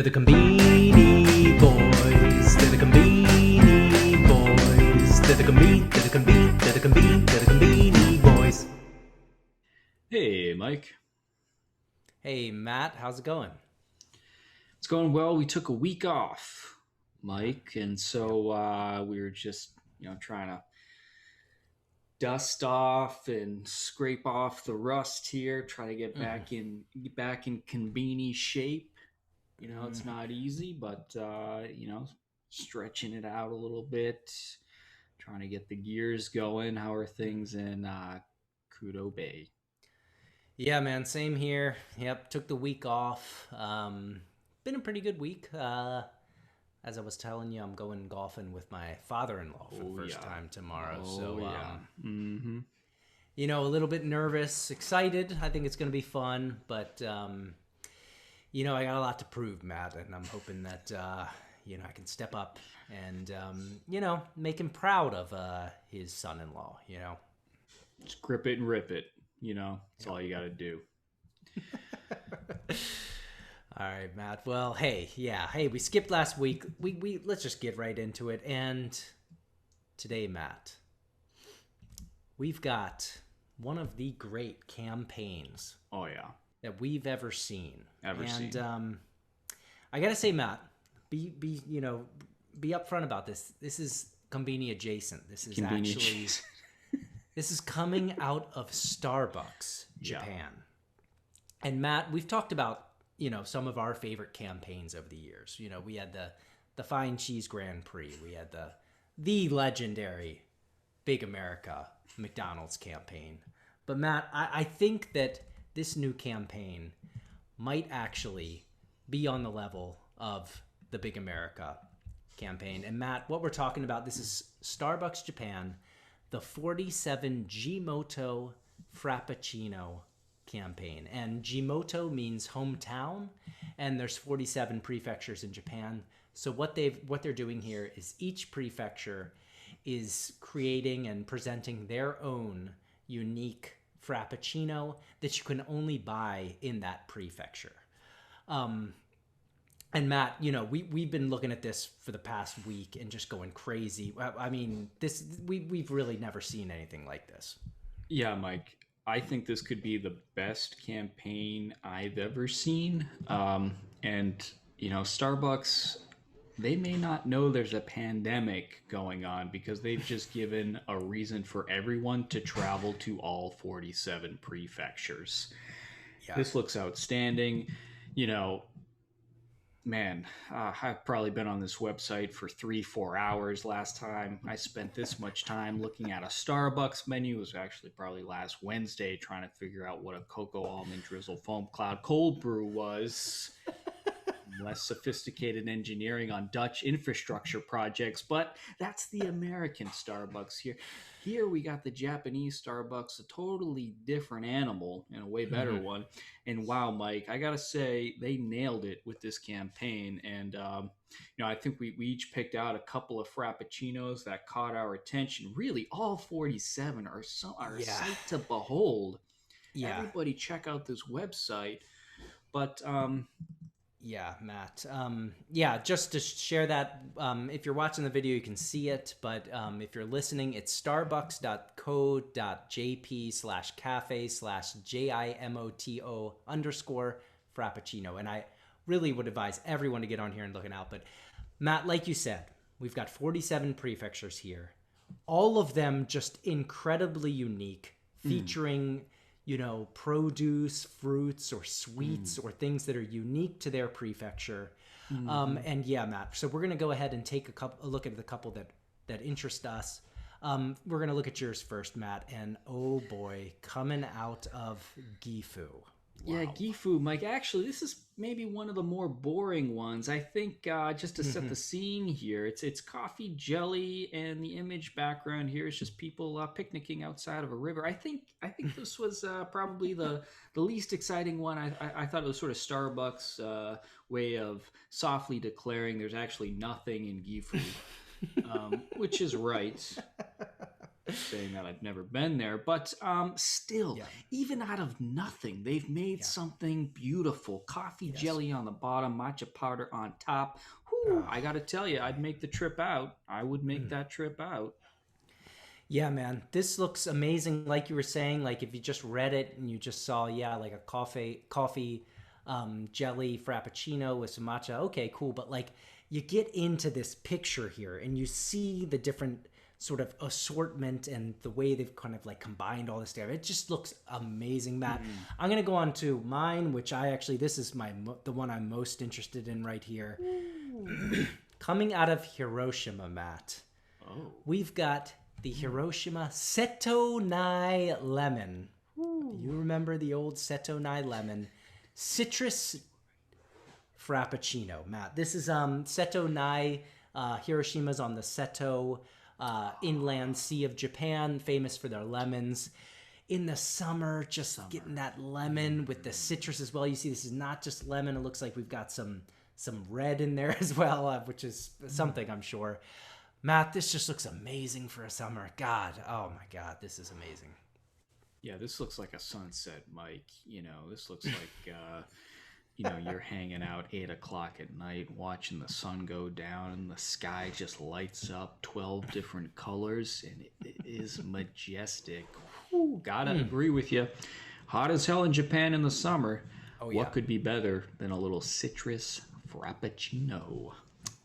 The Conbini Boys. They're the Conbini Boys. They're the Conbini Boys. Hey, Mike. Hey, Matt, how's it going? It's going well. We took a week off, Mike, and Yep. so we were just, trying to dust off and scrape off the rust here, try to get Mm-hmm. back in conveni shape. It's Mm-hmm. not easy, but stretching it out a little bit, trying to get the gears going. How are things in Kudo Bay? Yeah, man, same here. Yep, took the week off. Been a pretty good week. As I was telling you, I'm going golfing with my father-in-law for the Oh first yeah, time tomorrow. oh So, yeah. Mm-hmm. a little bit nervous, excited. I think it's going to be fun, but I got a lot to prove, Matt, and I'm hoping that I can step up and make him proud of his son-in-law. Just grip it and rip it. That's Yep. all you got to do. All right, Matt. Well, hey, we skipped last week. We let's just get right into it. And today, Matt, we've got one of the great campaigns Oh yeah, that we've ever seen. ever And seen. I gotta say, Matt, be upfront about this. This is Conbini Adjacent. This is Convenient actually cheese. this is coming out of Starbucks, Yeah. Japan. And Matt, we've talked about some of our favorite campaigns over the years. We had the Fine Cheese Grand Prix. We had the legendary Big America McDonald's campaign. But Matt, I think that this new campaign might actually be on the level of the Big America campaign. And Matt, what we're talking about, this is Starbucks Japan, the 47 Jimoto Frappuccino campaign. And Jimoto means hometown, and there's 47 prefectures in Japan. So what they're doing here is each prefecture is creating and presenting their own unique frappuccino that you can only buy in that prefecture. And Matt, we've been looking at this for the past week and just going crazy. I mean, we've really never seen anything like this. Yeah, Mike. I think this could be the best campaign I've ever seen. And Starbucks, they may not know there's a pandemic going on because they've just given a reason for everyone to travel to all 47 prefectures. Yeah. This looks outstanding. You know, Man, I've probably been on this website for 3, 4 hours. Last time I spent this much time looking at a Starbucks menu, it was actually probably last Wednesday, trying to figure out what a cocoa almond drizzle foam cloud cold brew was. Less sophisticated engineering on Dutch infrastructure projects, but that's the American Starbucks here. Here we got the Japanese Starbucks, a totally different animal and a way better Mm-hmm. one. And wow, Mike, I gotta say they nailed it with this campaign. And I think we each picked out a couple of frappuccinos that caught our attention. Really, all 47 are a Yeah. sight to behold. Yeah. Everybody, check out this website. But Yeah, Matt. Yeah, just to share that, if you're watching the video, you can see it. But if you're listening, it's starbucks.co.jp/cafe/JIMOTO_Frappuccino. And I really would advise everyone to get on here and looking out. But Matt, like you said, we've got 47 prefectures here, all of them just incredibly unique, mm, featuring produce, fruits, or sweets, mm, or things that are unique to their prefecture. mhm. And yeah, Matt. So we're gonna go ahead and take a look at the couple that interest us. We're gonna look at yours first, Matt. And oh boy, coming out of Gifu. Yeah, Wow. Gifu, Mike. Actually, this is maybe one of the more boring ones. I think just to set the scene here, it's coffee jelly, and the image background here is just people picnicking outside of a river. I think this was probably the least exciting one. I thought it was sort of Starbucks' way of softly declaring there's actually nothing in Gifu, which is right. saying that I've never been there, but still, Yeah. even out of nothing, they've made Yeah. something beautiful. Coffee Yes. jelly on the bottom, matcha powder on top. Whew, Oh, I gotta tell you, I'd make the trip out. I would make mm. that trip out. Yeah, man. This looks amazing. Like you were saying, like if you just read it and you just saw, yeah, like a coffee jelly frappuccino with some matcha. Okay, cool. But like you get into this picture here and you see the different sort of assortment and the way they've kind of like combined all this together. It just looks amazing, Matt. I'm gonna go on to mine, which I actually this is the one I'm most interested in right here. Coming out of Hiroshima, Matt. Oh. We've got the Hiroshima Seto Nai Lemon. You remember the old Seto Nai Lemon citrus frappuccino, Matt. This is Seto Nai. Hiroshima's on the Seto inland sea of Japan, famous for their lemons. In the summer, just getting that lemon with the citrus as well. You see, this is not just lemon. It looks like we've got some red in there as well, which is something I'm sure. Matt, this just looks amazing for a summer. God, oh my God, this is amazing. Yeah, this looks like a sunset, Mike. This looks like you're hanging out 8 o'clock at night, watching the sun go down, and the sky just lights up 12 different colors, and it is majestic. Whew, gotta agree with you. Hot as hell in Japan in the summer. Oh, yeah. What could be better than a little citrus frappuccino?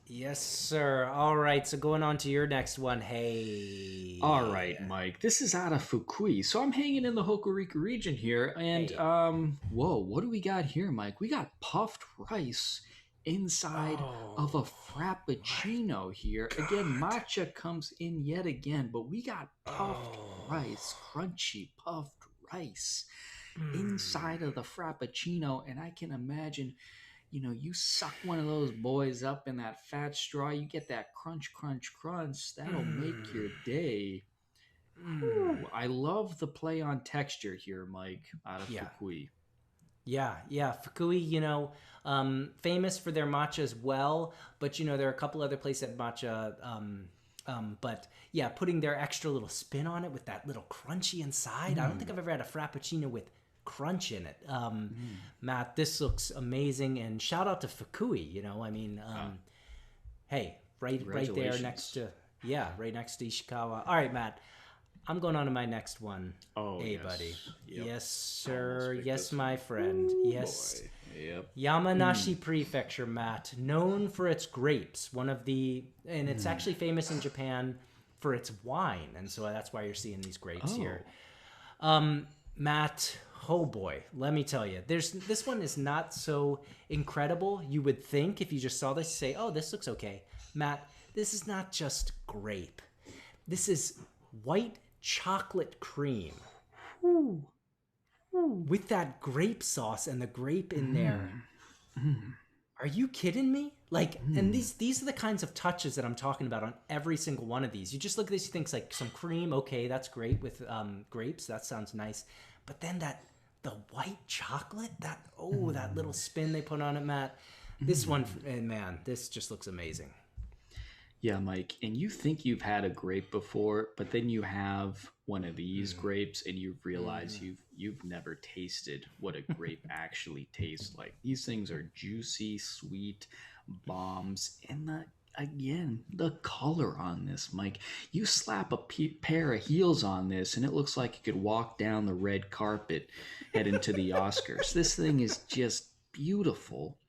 Yes, sir. All right, so going on to your next one. Hey. All right, Mike. This is out of Fukui. So I'm hanging in the Hokuriku region here. And, Hey. whoa, what do we got here, Mike? We got puffed rice inside of a frappuccino here. Again, matcha comes in yet again, but we got puffed rice, crunchy puffed rice inside of the frappuccino. And I can imagine, you suck one of those boys up in that fat straw, you get that crunch, crunch, crunch. That'll make your day. Ooh, I love the play on texture here, Mike, out of Fukui. Yeah. Fukui, famous for their matcha as well, but there are a couple other places at matcha. But yeah, putting their extra little spin on it with that little crunchy inside. I don't think I've ever had a frappuccino with crunch in it. Matt, this looks amazing, and shout out to Fukui. Hey, right there next to right next to Ishikawa. All right, Matt, I'm going on to my next one. Oh, hey, yes. buddy. Yep. Yes, sir. Yes, my friend. Ooh, yes. Boy. Yep. Yamanashi Prefecture, Matt, known for its grapes. And it's actually famous in Japan for its wine, and so that's why you're seeing these grapes here. Matt, oh boy, let me tell you, this one is not so incredible. You would think if you just saw this, say, oh, this looks okay. Matt, this is not just grape. This is white chocolate cream with that grape sauce and the grape in there. Are you kidding me? And these are the kinds of touches that I'm talking about on every single one of these. You just look at this, you think like some cream, okay, that's great with grapes, that sounds nice. But then the white chocolate, that little spin they put on it, Matt. This one, and man, this just looks amazing. Yeah, Mike, and you think you've had a grape before, but then you have one of these grapes and you realize you've never tasted what a grape actually tastes like. These things are juicy, sweet bombs, and the color on this, Mike. You slap a pair of heels on this and it looks like you could walk down the red carpet heading to the Oscars. This thing is just beautiful.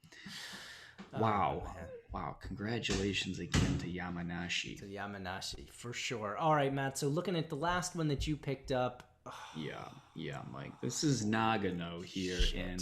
Wow. Wow, congratulations again to Yamanashi. To Yamanashi, for sure. All right, Matt, so looking at the last one that you picked up. Yeah, Mike. This is Nagano here, and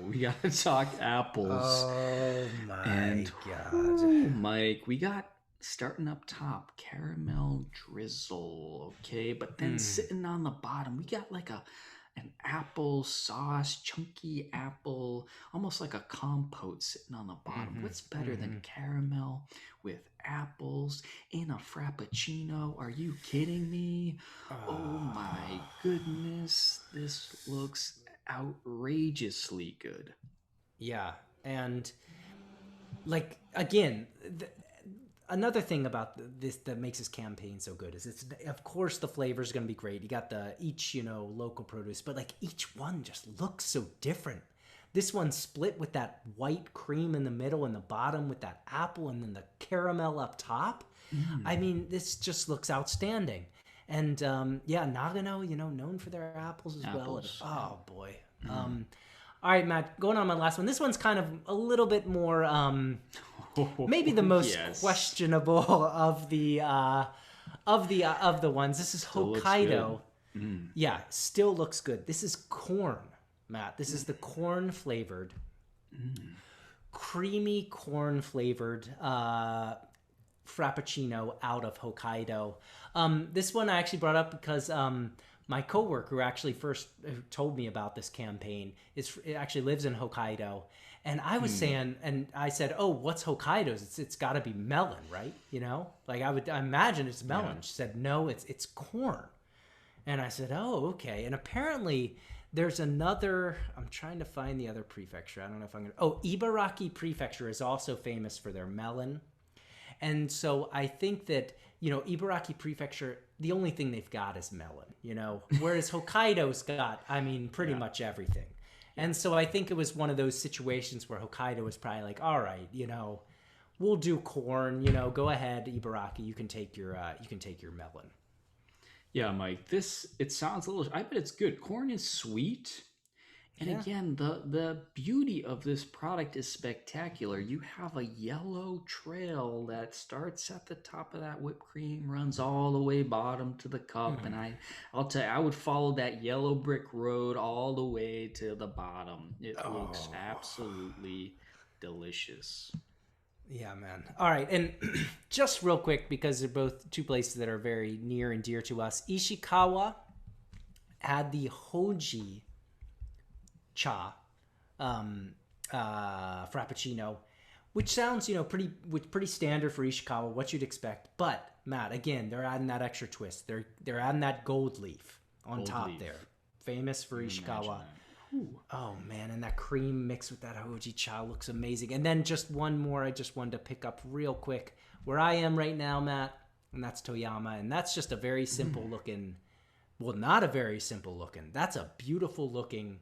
we got to talk apples. Oh, my God. Mike, we got, starting up top, caramel drizzle, okay? But then sitting on the bottom, we got like an apple sauce, chunky apple, almost like a compote sitting on the bottom. What's better than caramel with apples in a frappuccino? Are you kidding me? Oh my goodness, this looks outrageously good. Yeah, and again, another thing about this that makes this campaign so good is it's, of course, the flavor is going to be great. You got each, local produce, but like each one just looks so different. This one's split with that white cream in the middle and the bottom with that apple and then the caramel up top. I mean, this just looks outstanding. And Nagano, known for their apples as well. Oh boy. All right, Matt, going on my last one. This one's kind of a little bit more, maybe the most questionable of the ones. This is Hokkaido. Yeah, still looks good. This is corn, Matt. This is the corn flavored, creamy corn flavored Frappuccino out of Hokkaido. This one I actually brought up because my coworker who actually first told me about this campaign actually lives in Hokkaido. And I was saying, and I said, "Oh, what's Hokkaido's? It's got to be melon, right? Like I imagine it's melon." Yeah. She said, "No, it's corn." And I said, "Oh, okay." And apparently there's another. I'm trying to find the other prefecture. I don't know if I'm gonna. Oh, Ibaraki Prefecture is also famous for their melon. And so I think that, Ibaraki Prefecture, the only thing they've got is melon, whereas Hokkaido's got, pretty much everything. And so I think it was one of those situations where Hokkaido was probably like, all right, we'll do corn, go ahead, Ibaraki, you can take your melon. Yeah, Mike, it sounds a little, I bet it's good. Corn is sweet. And again, the beauty of this product is spectacular. You have a yellow trail that starts at the top of that whipped cream, runs all the way bottom to the cup. And I'll tell you, I would follow that yellow brick road all the way to the bottom. It looks absolutely delicious. Yeah, man. All right. And just real quick, because they're both two places that are very near and dear to us. Ishikawa had the Hoji cha frappuccino, which sounds pretty standard for Ishikawa, what you'd expect. But Matt, again, they're adding that extra twist. They're adding that gold leaf on top there, famous for Ishikawa. Oh man, and that cream mixed with that Hoji cha looks amazing. And then just one more I just wanted to pick up real quick where I am right now, Matt, and that's Toyama, and that's just a very simple looking, well, not a very simple looking, that's a beautiful looking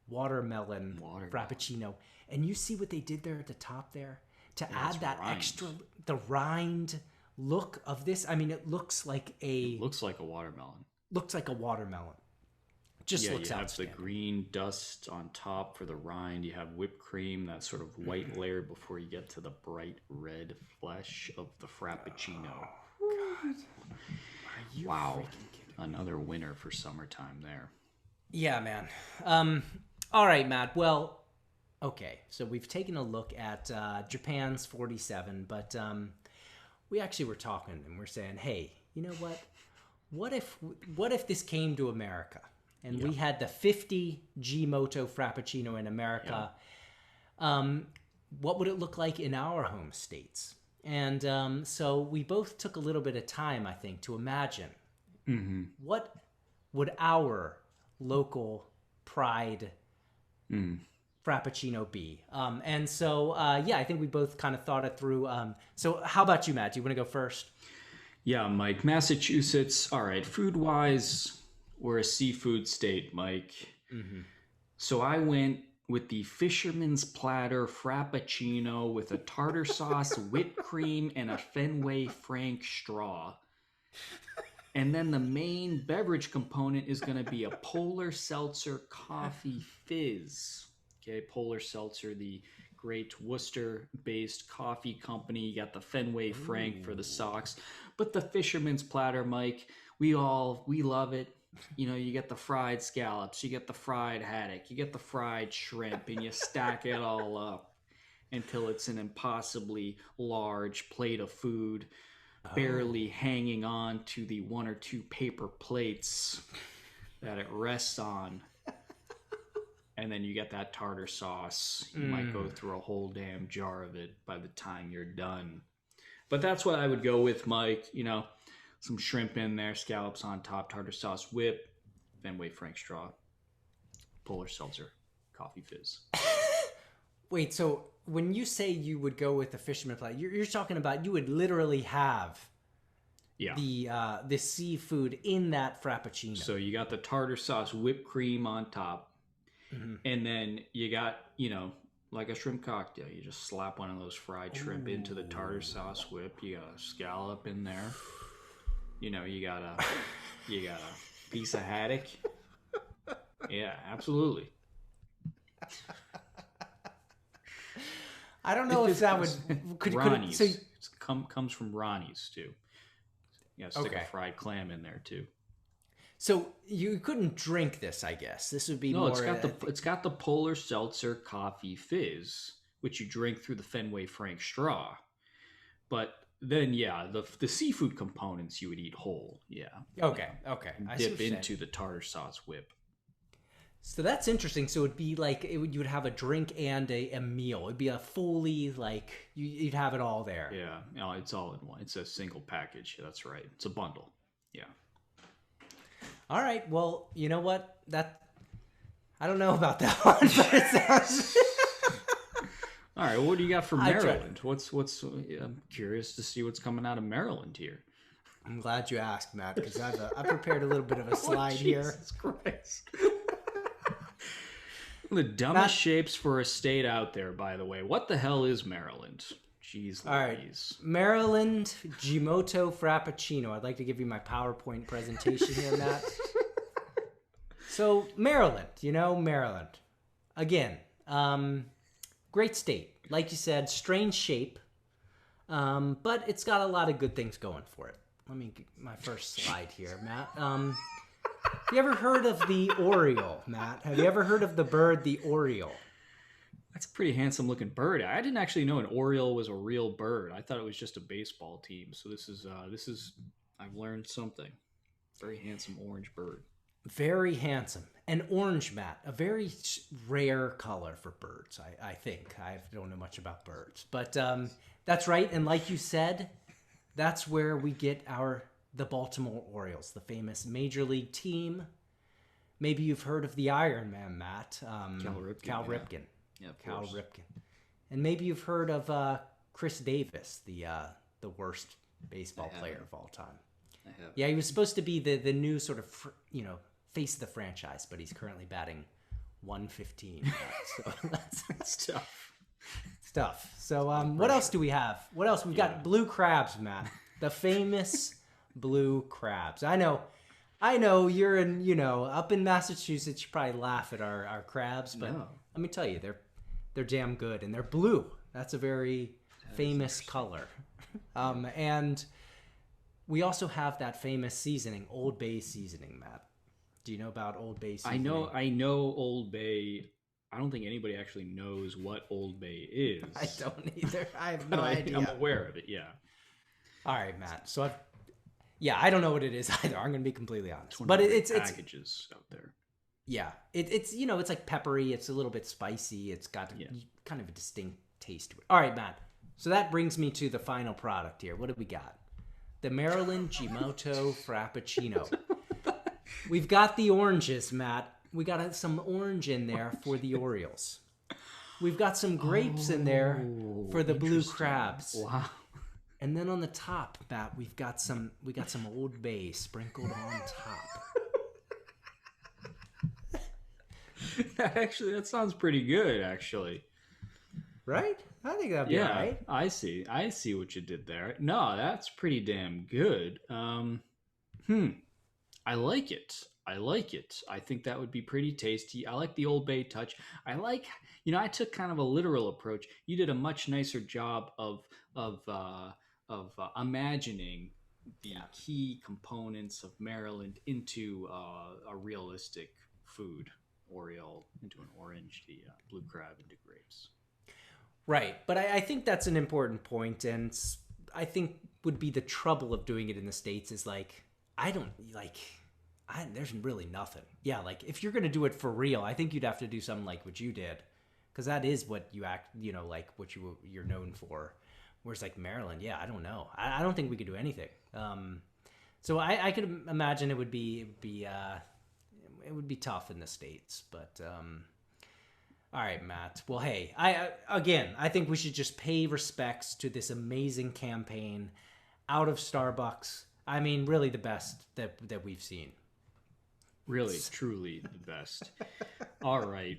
watermelon frappuccino. And you see what they did there at the top there to add that extra, the rind look of this. It looks like a watermelon. Looks like a watermelon. Just looks outstanding. You have the green dust on top for the rind. You have whipped cream, that sort of white layer before you get to the bright red flesh of the frappuccino. Oh, God. Are you freaking kidding me? Another winner for summertime there. Yeah, man. All right, Matt. Well, okay. So we've taken a look at Japan's 47, but we actually were talking and we're saying, hey, you know what? What if this came to America and we had the 50 Jimoto Frappuccino in America? What would it look like in our home states? And so we both took a little bit of time, I think, to imagine what would our local pride Frappuccino be. And so, I think we both kind of thought it through. So how about you, Matt? Do you want to go first? Yeah, Mike. Massachusetts. All right. Food-wise, we're a seafood state, Mike. So I went with the Fisherman's Platter Frappuccino with a tartar sauce, whipped cream, and a Fenway Frank straw. And then the main beverage component is going to be a Polar Seltzer Coffee Fizz. Okay, Polar Seltzer, the great Worcester-based coffee company. You got the Fenway Frank for the socks. But the Fisherman's Platter, Mike, we love it. You get the fried scallops, you get the fried haddock, you get the fried shrimp, and you stack it all up until it's an impossibly large plate of food. Barely hanging on to the one or two paper plates that it rests on. And then you get that tartar sauce. You might go through a whole damn jar of it by the time you're done. But that's what I would go with, Mike. Some shrimp in there, scallops on top, tartar sauce, whip, Fenway Frank straw, Polar Seltzer, Coffee Fizz. Wait, so when you say you would go with the fisherman platter, you're talking about you would literally have the seafood in that Frappuccino. So you got the tartar sauce whipped cream on top, and then you got, like a shrimp cocktail. You just slap one of those fried shrimp into the tartar sauce whip. You got a scallop in there. You got a piece of haddock. Yeah, absolutely. I don't know if that would Ronnie's. Comes from Ronnie's too. You gotta stick a fried clam in there too. So you couldn't drink this, I guess. This would be more. It's got the Polar Seltzer coffee fizz, which you drink through the Fenway Frank straw. But then, the seafood components you would eat whole. Yeah. Okay. Dip into the tartar sauce whip. So that's interesting. So it'd be like you would have a drink and a meal. It'd be a fully you'd have it all there. Yeah, no, it's all in one. It's a single package. That's right. It's a bundle. Yeah. All right. Well, you know what? I don't know about that one, but it sounds. All right. What do you got for Maryland? I'm curious to see what's coming out of Maryland here. I'm glad you asked, Matt, because I prepared a little bit of a slide here. Jesus Christ. The dumbest shapes for a state out there, by the way. What the hell is Maryland? Jeez Louise. All right. Maryland Jimoto Frappuccino. I'd like to give you my PowerPoint presentation here, Matt. So, Maryland. Maryland. Again, great state. Like you said, strange shape. But it's got a lot of good things going for it. Let me get my first slide here, Matt. Have you ever heard of the Oriole, Matt? Have you ever heard of the bird, the Oriole? That's a pretty handsome looking bird. I didn't actually know an Oriole was a real bird. I thought it was just a baseball team. So this is I've learned something. Very handsome orange bird. Very handsome. And orange, Matt, a very rare color for birds, I think. I don't know much about birds. But that's right. And like you said, that's where we get the Baltimore Orioles, the famous major league team. Maybe you've heard of the Iron Man, Matt. Cal Ripken. Yeah, Cal Ripken. And maybe you've heard of Chris Davis, the worst baseball player of all time. I have. Yeah, he was supposed to be the new sort of, face of the franchise, but he's currently batting 115. So that's tough. So what else do we have? What else? We've got blue crabs, Matt. The famous blue crabs. I know you're up in Massachusetts, you probably laugh at our crabs, but let me tell you, they're damn good, and they're blue. That's a very famous color. And we also have that famous seasoning, Old Bay seasoning, Matt. Do you know about Old Bay seasoning? I know Old Bay. I don't think anybody actually knows what Old Bay is. I don't either. I have no idea. I'm aware of it, yeah. All right, Matt. So I don't know what it is either. I'm going to be completely honest. But it's packages out there. Yeah, it's it's like peppery. It's a little bit spicy. It's got kind of a distinct taste to it. All right, Matt. So that brings me to the final product here. What do we got? The Maryland Jimoto Frappuccino. We've got the oranges, Matt. We got some orange in there for the Orioles. We've got some grapes in there for the blue crabs. Wow. And then on the top, Matt, we got some Old Bay sprinkled on top. That sounds pretty good, actually. Right? I think that'd be all right. I see what you did there. No, that's pretty damn good. I like it. I think that would be pretty tasty. I like the Old Bay touch. I took kind of a literal approach. You did a much nicer job of imagining the key components of Maryland into a realistic food. Oriole into an orange, the blue crab into grapes. Right, but I think that's an important point, and I think would be the trouble of doing it in the States is there's really nothing. Yeah, like if you're gonna do it for real, I think you'd have to do something like what you did, because that is what like what you're known for. Whereas like Maryland, I don't know. I don't think we could do anything. So I could imagine it would be tough in the States, but All right, Matt. Well, hey, I think we should just pay respects to this amazing campaign out of Starbucks. I mean, really the best that we've seen. Really, truly the best. All right.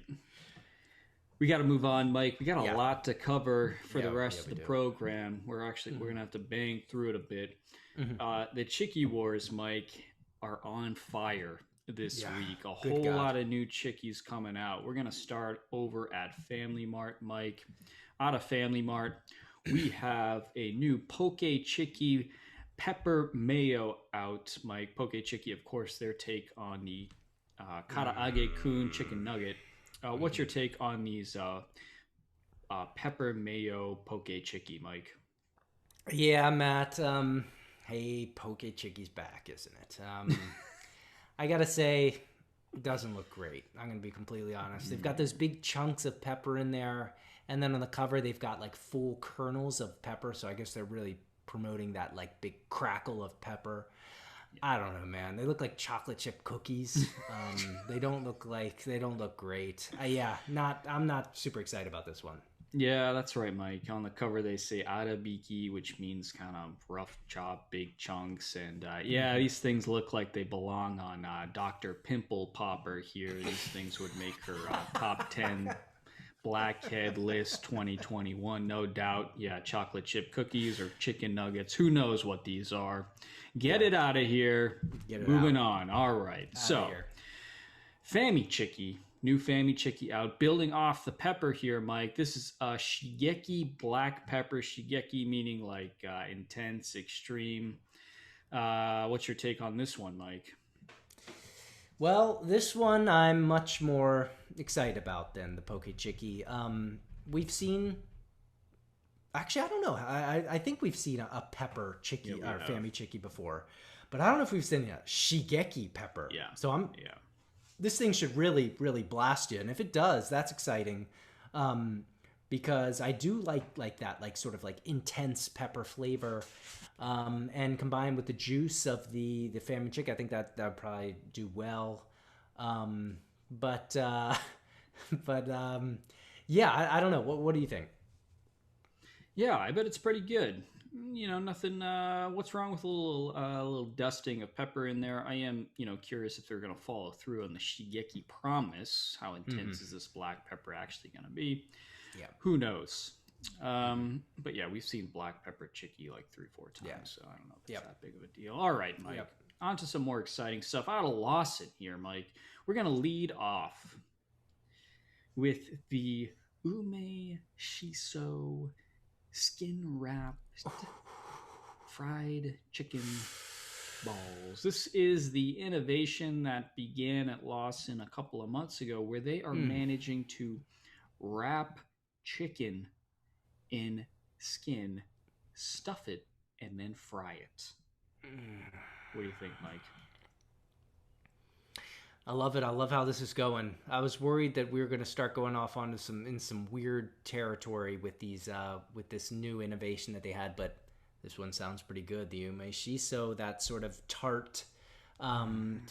We got to move on, Mike. We got a lot to cover for the rest of the program. We're going to have to bang through it a bit. The Chiki Wars, Mike, are on fire this week. A whole lot of new Chikis coming out. We're going to start over at Family Mart, Mike. Out of Family Mart, we have a new Poke Chiki Pepper Mayo out, Mike. Poke Chiki, of course, their take on the Karaage-kun chicken nugget. What's your take on these pepper mayo Poke Chiki, Mike? Yeah, Matt. Hey, Poke Chiki's back, isn't it? I gotta say, it doesn't look great. I'm gonna be completely honest. They've got those big chunks of pepper in there, and then on the cover they've got like full kernels of pepper. So I guess they're really promoting that like big crackle of pepper. I don't know, man. They look like chocolate chip cookies. They don't look great. I'm not super excited about this one. Yeah, that's right, Mike. On the cover, they say arabiki, which means kind of rough chop, big chunks. And these things look like they belong on Dr. Pimple Popper here. These things would make her top 10 blackhead list 2021, no doubt. Yeah, chocolate chip cookies or chicken nuggets. Who knows what these are? Get it out of here. Moving on. All right. So, Fammy Chiki. New Fammy Chiki out. Building off the pepper here, Mike. This is Shigeki black pepper. Shigeki meaning like intense, extreme. What's your take on this one, Mike? Well, this one I'm much more excited about than the Poke Chiki. We've seen... Actually, I don't know. I think we've seen a pepper Chiki or Fammy Chiki before. But I don't know if we've seen a Shigeki pepper. Yeah. So this thing should really, really blast you. And if it does, that's exciting. Because I do like that, like sort of like intense pepper flavor. And combined with the juice of the Fammy Chiki, I think that would probably do well. I don't know. What do you think? Yeah, I bet it's pretty good. You know, nothing. What's wrong with a little dusting of pepper in there? I am, curious if they're going to follow through on the Shigeki promise. How intense is this black pepper actually going to be? Yeah, who knows? But yeah, we've seen black pepper Chiki like 3-4 times, so I don't know if it's that big of a deal. All right, Mike. On to some more exciting stuff out of Lawson here, Mike. We're going to lead off with the Ume Shiso skin wrapped fried chicken balls. This is the innovation that began at Lawson a couple of months ago, where they are managing to wrap chicken in skin, stuff it, and then fry it. What do you think, Mike? I love it. I love how this is going. I was worried that we were going to start going off onto some weird territory with these with this new innovation that they had, but this one sounds pretty good. The Ume Shiso, that sort of tart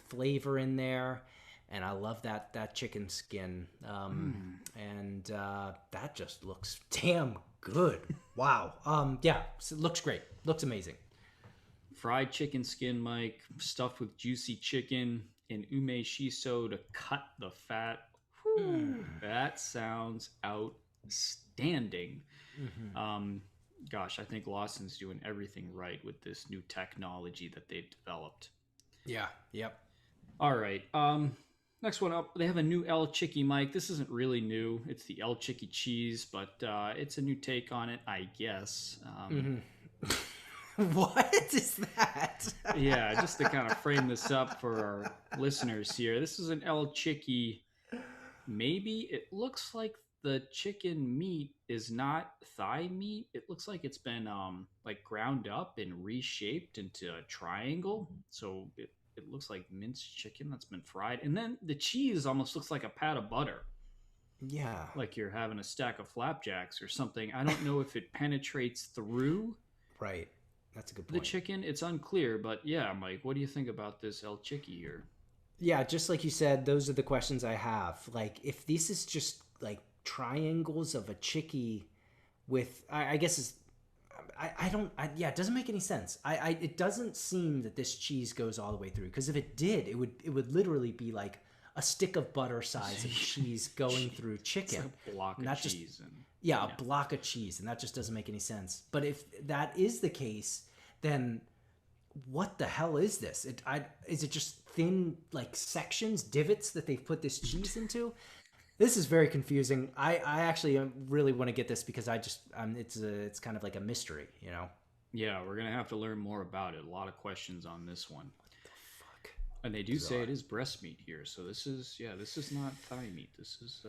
flavor in there, and I love that chicken skin. And that just looks damn good. Wow. So it looks great. Looks amazing. Fried chicken skin, Mike, stuffed with juicy chicken and Ume Shiso to cut the fat. That sounds outstanding. Gosh, I think Lawson's doing everything right with this new technology that they've developed. Yeah, yep. All right. Next one up, they have a new El Chiki, Mike. This isn't really new. It's the El Chiki cheese, but it's a new take on it, I guess. What is that? Yeah, just to kind of frame this up for our listeners here. This is an El Chiki. Maybe it looks like the chicken meat is not thigh meat. It looks like it's been like ground up and reshaped into a triangle. So it looks like minced chicken that's been fried. And then the cheese almost looks like a pat of butter. Yeah. Like you're having a stack of flapjacks or something. I don't know if it penetrates through. Right. That's a good point. The chicken, it's unclear, but yeah, Mike, what do you think about this El Chiki here? Yeah, just like you said, those are the questions I have. Like, if this is just like triangles of a Chiki with I guess is it doesn't make any sense. It doesn't seem that this cheese goes all the way through, because if it did, it would literally be like a stick of butter size of cheese going through chicken. It's a block of cheese. A block of cheese, and that just doesn't make any sense. But if that is the case, then what the hell is this? Is it just thin like sections, divots that they've put this cheese into? This is very confusing. I actually really want to get this because it's kind of like a mystery, you know? Yeah, we're going to have to learn more about it. A lot of questions on this one. What the fuck? And they do say it is breast meat here. So this is not thigh meat. This is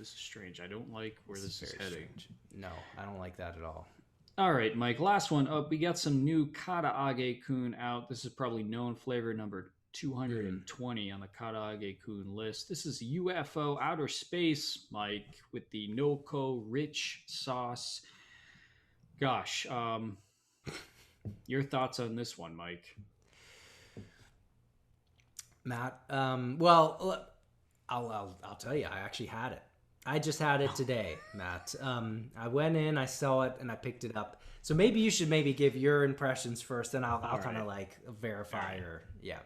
strange. I don't like where this is heading. Strange. No, I don't like that at all. All right, Mike, last one up. We got some new Karaage-kun out. This is probably known flavor number 220 on the Karaage-kun list. This is UFO Outer Space, Mike, with the Noko rich sauce. Gosh, your thoughts on this one, Mike? Matt, well, I'll tell you, I actually had it. I just had it today, Matt. I went in, I saw it, and I picked it up. So maybe you should give your impressions first, and I'll kind of like verify or yeah.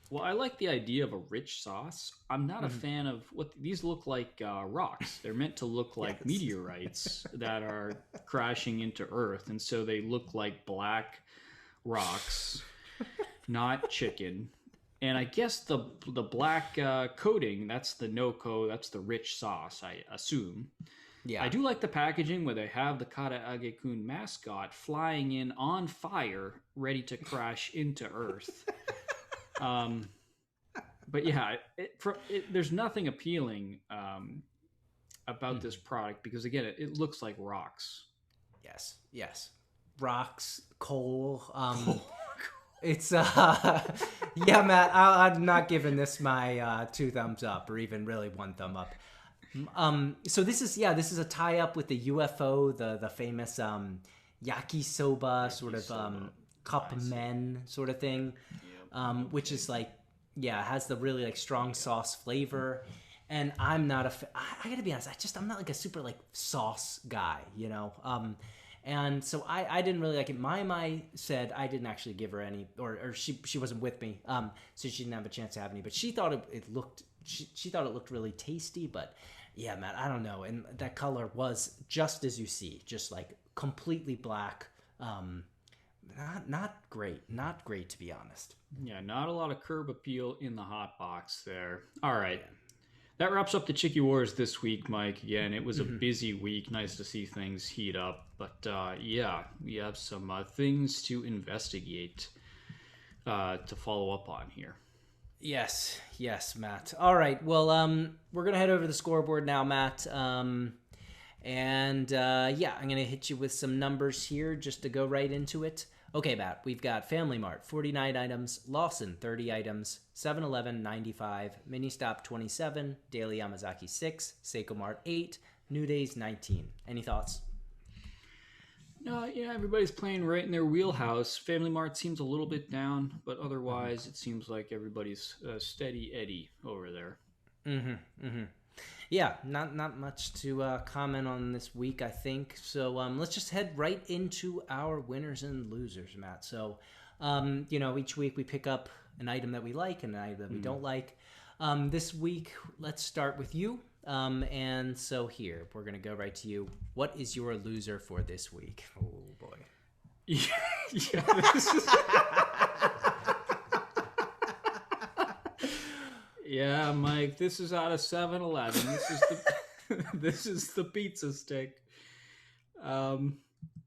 Well, I like the idea of a rich sauce. I'm not a fan of what these look like. Rocks. They're meant to look like meteorites that are crashing into Earth, and so they look like black rocks, not chicken. And I guess the black coating, that's the Noko, that's the rich sauce, I assume. Yeah. I do like the packaging where they have the Karaage-kun mascot flying in on fire, ready to crash into Earth. But yeah, there's nothing appealing about this product because, again, it looks like rocks. Yes. Rocks, coal. It's yeah, Matt. I'm not giving this my 2 thumbs up, or even really 1 thumb up. So this is a tie up with the UFO, the famous yakisoba sort of cup men sort of thing, which is like has the really like strong sauce flavor. And I'm not I gotta be honest, I'm not like a super like sauce guy, you know. And so I didn't really like it. My said I didn't actually give her any, or she wasn't with me, so she didn't have a chance to have any. But she thought it looked she thought it looked really tasty. But yeah, man, I don't know. And that color was just as you see, just like completely black. Not great to be honest. Yeah, not a lot of curb appeal in the hot box there. All right. That wraps up the Chiki Wars this week, Mike. Again, it was a busy week. Nice to see things heat up. But yeah, we have some things to investigate to follow up on here. Yes, Matt. All right, well, we're going to head over to the scoreboard now, Matt. And I'm going to hit you with some numbers here just to go right into it. Okay, Matt, we've got Family Mart, 49 items, Lawson, 30 items, 7-Eleven, 95, Mini Stop, 27, Daily Yamazaki, 6, Seiko Mart, 8, New Days, 19. Any thoughts? No, everybody's playing right in their wheelhouse. Family Mart seems a little bit down, but otherwise it seems like everybody's steady Eddie over there. Yeah, not much to comment on this week, I think. So let's just head right into our winners and losers, Matt. So, each week we pick up an item that we like and an item that we don't like. This week, let's start with you. And so here, we're going to go right to you. What is your loser for this week? Oh, boy. This is... Yeah, Mike, this is out of 7-Eleven. This is the pizza stick.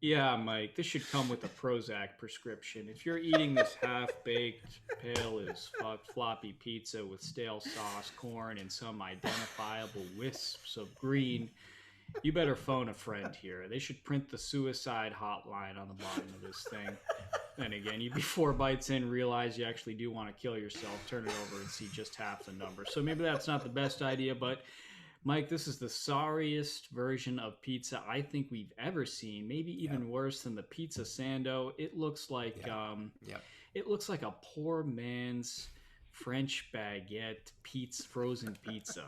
Yeah, Mike, this should come with a Prozac prescription. If you're eating this half-baked, pale as fuck floppy pizza with stale sauce, corn, and some identifiable wisps of green, you better phone a friend here. They should print the suicide hotline on the bottom of this thing. And again, you be 4 bites in, realize you actually do want to kill yourself, turn it over and see just half the number. So maybe that's not the best idea, but Mike, this is the sorriest version of pizza I think we've ever seen. Maybe even worse than the pizza sando. It looks like it looks like a poor man's French baguette frozen pizza.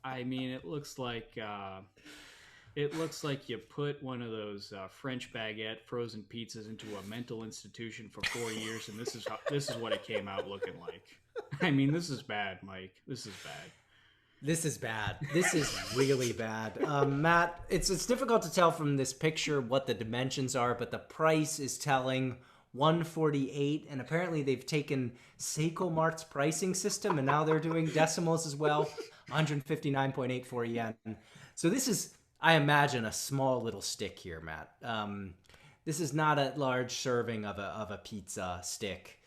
I mean, it looks like you put one of those French baguette frozen pizzas into a mental institution for 4 years, and this is what it came out looking like. I mean, this is bad, Mike. This is bad. This is bad. This is really bad. Matt, it's difficult to tell from this picture what the dimensions are, but the price is telling 148, and apparently they've taken Seiko Mart's pricing system, and now they're doing decimals as well. 159.84 yen. So this is, I imagine, a small little stick here, Matt. This is not a large serving of a pizza stick.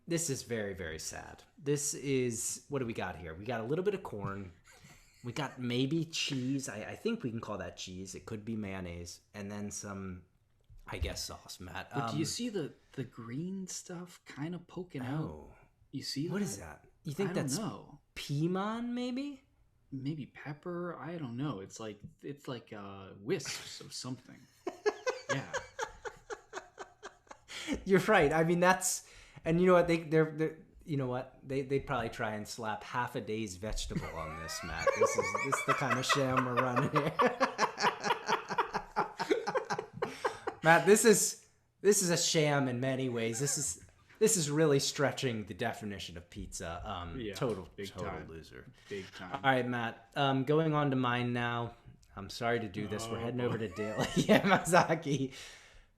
This is very, very sad. This is, what do we got here? We got a little bit of corn. We got maybe cheese. I think we can call that cheese. It could be mayonnaise. And then some, I guess, sauce, Matt. But do you see the green stuff kind of poking out? You see what that? Is that? You think that's know. Pimon, maybe? Maybe pepper? I don't know. It's like wisps of something. Yeah. You're right. I mean, that's, and you know what? They're you know what? They'd probably try and slap half a day's vegetable on this, Matt. This is the kind of sham we're running here. Matt, this is a sham in many ways. This is really stretching the definition of pizza. Total loser. Big time. All right, Matt. Going on to mine now. I'm sorry to do this. We're heading over to Daily Yamazaki.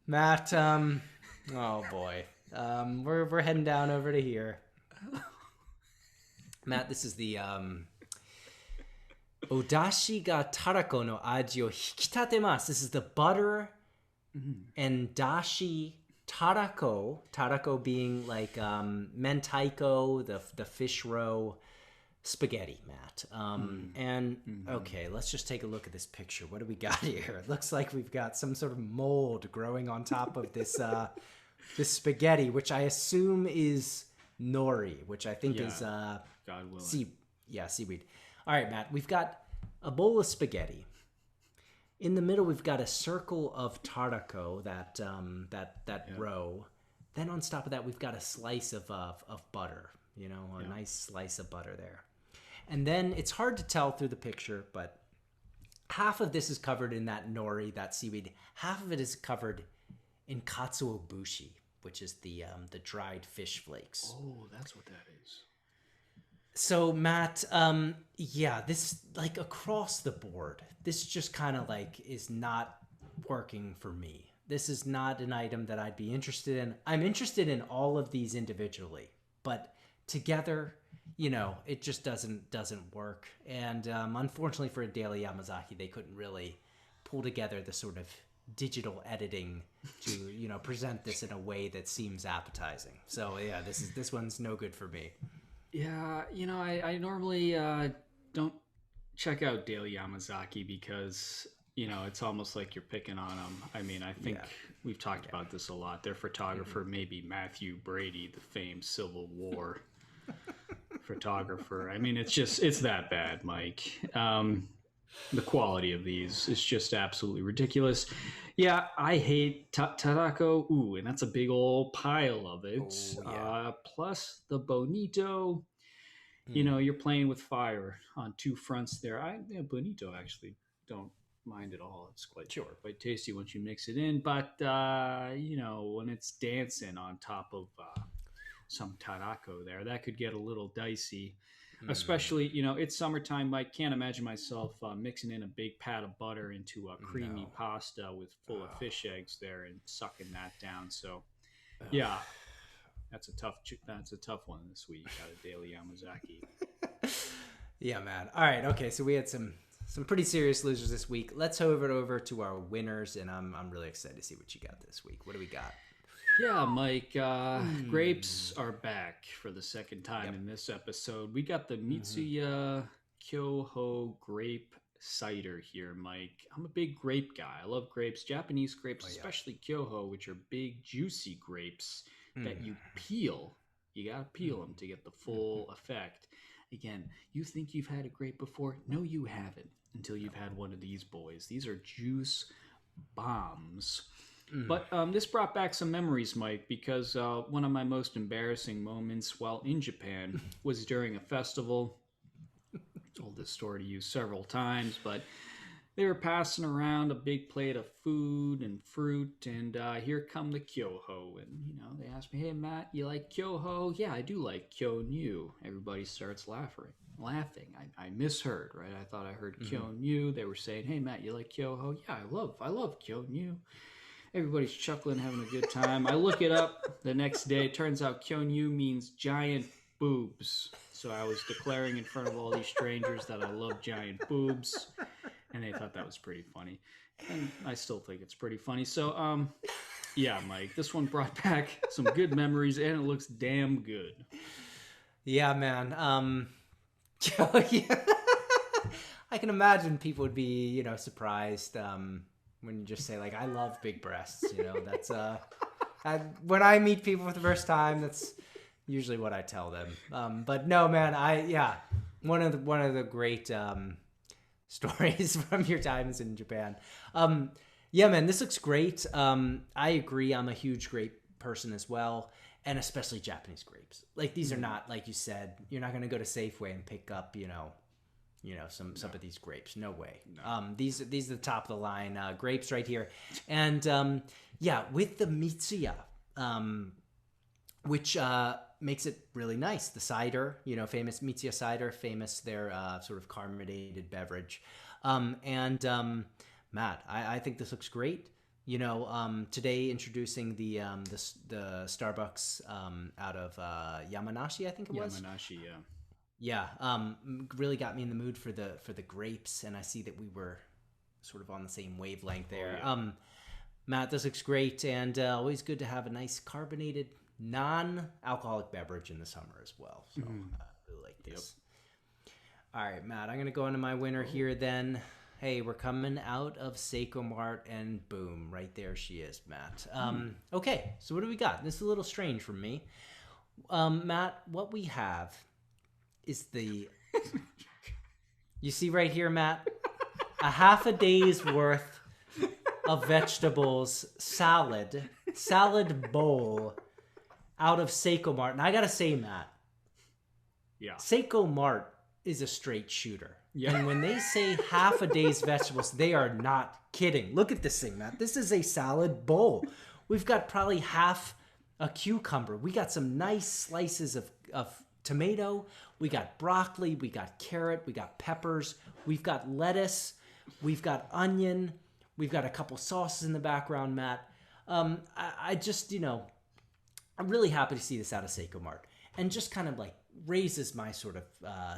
Matt, oh boy. We're heading down over to here. Matt, this is the Odashi ga tarako no aji o hikitatemasu. This is the butter and dashi tarako being like mentaiko, the fish roe spaghetti, Matt. Okay, let's just take a look at this picture. What do we got here? It looks like we've got some sort of mold growing on top of this this spaghetti, which I assume is nori, which I think is God willing. Seaweed. All right, Matt, we've got a bowl of spaghetti. In the middle, we've got a circle of tarako, that roe. Then on top of that, we've got a slice of butter, nice slice of butter there. And then it's hard to tell through the picture, but half of this is covered in that nori, that seaweed. Half of it is covered in katsuobushi, which is the dried fish flakes. Oh, that's what that is. So, Matt, this, like, across the board, this just kind of, like, is not working for me. This is not an item that I'd be interested in. I'm interested in all of these individually, but together, it just doesn't work. And unfortunately for a Daily Yamazaki, they couldn't really pull together the sort of digital editing to, present this in a way that seems appetizing. So, yeah, this one's no good for me. Yeah, I normally don't check out Daily Yamazaki because, it's almost like you're picking on them. I mean, I think we've talked about this a lot. Their photographer, maybe Matthew Brady, the famed Civil War photographer. I mean, it's that bad, Mike. The quality of these is just absolutely ridiculous. Yeah, I hate tarako. Ooh, and that's a big old pile of it. Oh, yeah. Plus the bonito. You're playing with fire on two fronts there. Bonito actually don't mind at all. It's quite tasty once you mix it in. But when it's dancing on top of some tarako there, that could get a little dicey. Especially, it's summertime. I can't imagine myself mixing in a big pat of butter into a creamy pasta full of fish eggs there and sucking that down. So, yeah, that's a tough one this week out of Daily Yamazaki. Yeah, man. All right, okay. So we had some pretty serious losers this week. Let's head over to our winners, and I'm really excited to see what you got this week. What do we got? Yeah, Mike, grapes are back for the second time in this episode. We got the Mitsuya Kyoho grape cider here, Mike. I'm a big grape guy. I love grapes, Japanese grapes, especially Kyoho, which are big, juicy grapes that you peel. You got to peel them to get the full effect. Again, you think you've had a grape before? No, you haven't until you've had one of these boys. These are juice bombs. But this brought back some memories, Mike, because one of my most embarrassing moments while in Japan was during a festival. told this story to you several times, but they were passing around a big plate of food and fruit, and here come the Kyoho. And, they asked me, hey, Matt, you like Kyoho? Yeah, I do like Kyonyu. Everybody starts laughing. I misheard, right? I thought I heard Kyonyu. They were saying, hey, Matt, you like Kyoho? Yeah, I love Kyonyu. Everybody's chuckling, having a good time. I look it up the next day. It turns out Kyonyu means giant boobs. So I was declaring in front of all these strangers that I love giant boobs. And they thought that was pretty funny. And I still think it's pretty funny. So, yeah, Mike, this one brought back some good memories, and it looks damn good. Yeah, man. Yeah. I can imagine people would be, surprised when you just say, like, I love big breasts. That's when I meet people for the first time, that's usually what I tell them. But no, man, one of the great stories from your times in Japan. Yeah, man, this looks great. I agree. I'm a huge grape person as well, and especially Japanese grapes. Like, these are not, like you said, you're not going to go to Safeway and pick up, some of these grapes. No way. No. These are the top of the line grapes right here, and with the Mitsuya, which makes it really nice. The cider, famous Mitsuya cider, famous their sort of carbonated beverage, Matt, I think this looks great. Today introducing the Starbucks out of Yamanashi, I think it was. Yamanashi, yeah. Yeah, really got me in the mood for the grapes, and I see that we were sort of on the same wavelength there. Oh, yeah. Matt, this looks great, and always good to have a nice carbonated, non-alcoholic beverage in the summer as well. So I really like this. Yep. All right, Matt, I'm gonna go into my winner here then. Hey, we're coming out of Seiko Mart, and boom, right there she is, Matt. Okay, so what do we got? This is a little strange for me. Matt, what we have is you see right here, Matt, a half a day's worth of vegetables salad bowl out of Seiko Mart. And I gotta say, Matt, Seiko Mart is a straight shooter. Yeah. And when they say half a day's vegetables, they are not kidding. Look at this thing, Matt. This is a salad bowl. We've got probably half a cucumber. We got some nice slices of tomato. We got broccoli. We got carrot. We got peppers. We've got lettuce. We've got onion. We've got a couple sauces in the background, Matt. I just, I'm really happy to see this out of Seiko Mart, and just kind of like raises my sort of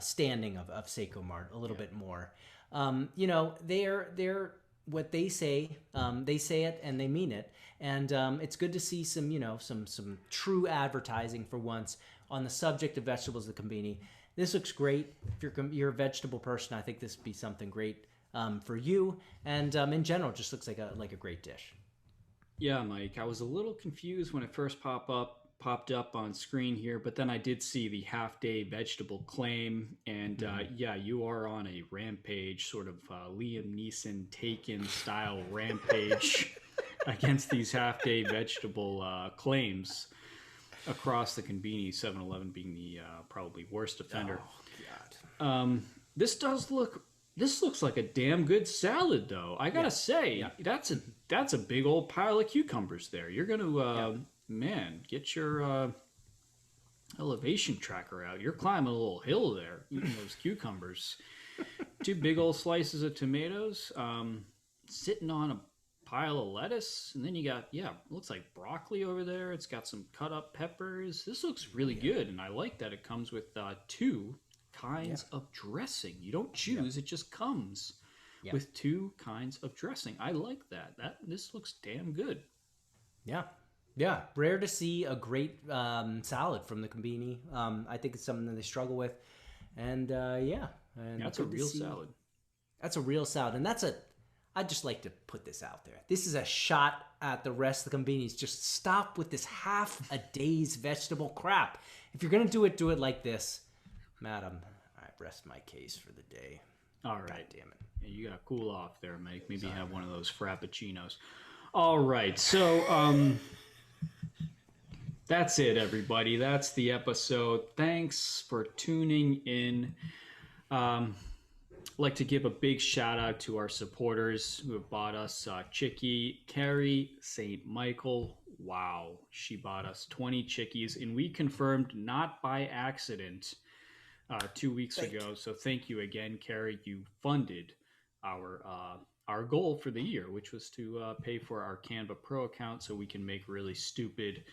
standing of Seiko Mart a little bit more. They're what they say it and they mean it, and it's good to see some true advertising for once on the subject of vegetables at Conbini. This looks great. If you're a vegetable person, I think this would be something great for you, and in general, just looks like a great dish. Yeah, Mike, I was a little confused when it first popped up on screen here, but then I did see the half-day vegetable claim, and you are on a rampage, sort of Liam Neeson Taken style rampage against these half-day vegetable claims across the Conbini, 7-Eleven being the probably worst offender. Oh, God. This looks like a damn good salad, though. I gotta say, that's a big old pile of cucumbers there. You're gonna, get your elevation tracker out. You're climbing a little hill there, eating those cucumbers. 2 big old slices of tomatoes, sitting on a pile of lettuce, and then you got looks like broccoli over there. It's got some cut up peppers. This looks really good, and I like that it comes with 2 kinds of dressing. You don't choose, it just comes with 2 kinds of dressing. I like that. This looks damn good. Yeah, rare to see a great salad from the Conbini. I think it's something that they struggle with, and that's a real salad. That's a real salad, and I'd just like to put this out there. This is a shot at the rest of the Conbinis. Just stop with this half a day's vegetable crap. If you're gonna do it like this. Madam, I rest my case for the day. All right. God damn it. Yeah, you gotta cool off there, Mike. Maybe have one of those Frappuccinos. All right. So, that's it, everybody. That's the episode. Thanks for tuning in. like to give a big shout out to our supporters who have bought us Chiki, Carrie, St. Michael. Wow, she bought us 20 Chikis, and we confirmed not by accident 2 weeks ago. So thank you again, Carrie. You funded our goal for the year, which was to pay for our Canva Pro account so we can make really stupid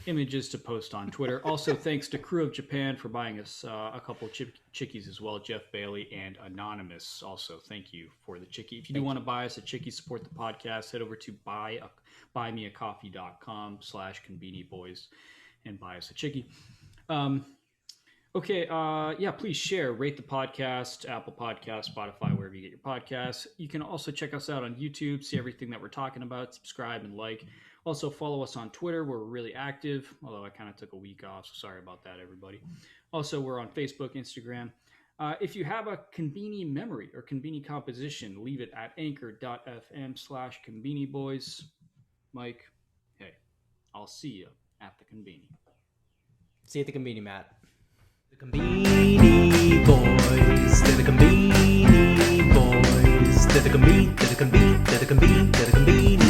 images to post on Twitter. Also, thanks to Crew of Japan for buying us a couple Chikis as well, Jeff Bailey and Anonymous. Also, thank you for the Chiki. If you do want to buy us a Chiki, support the podcast, head over to buymeacoffee.com/Conbini Boys and buy us a Chiki. Okay, please share, rate the podcast, Apple Podcasts, Spotify, wherever you get your podcasts. You can also check us out on YouTube, see everything that we're talking about, subscribe and like. Also, follow us on Twitter, where we're really active, although I kind of took a week off, so sorry about that, everybody. Also, we're on Facebook, Instagram. If you have a Conbini memory or Conbini composition, leave it at anchor.fm/Conbini Boys. Mike, hey, I'll see you at the Conbini. See you at the Conbini, Matt. The Conbini Boys, they're the Conbini Boys, they're the Conbini, they're the Conbini, they're the Conbini, they're the Conbini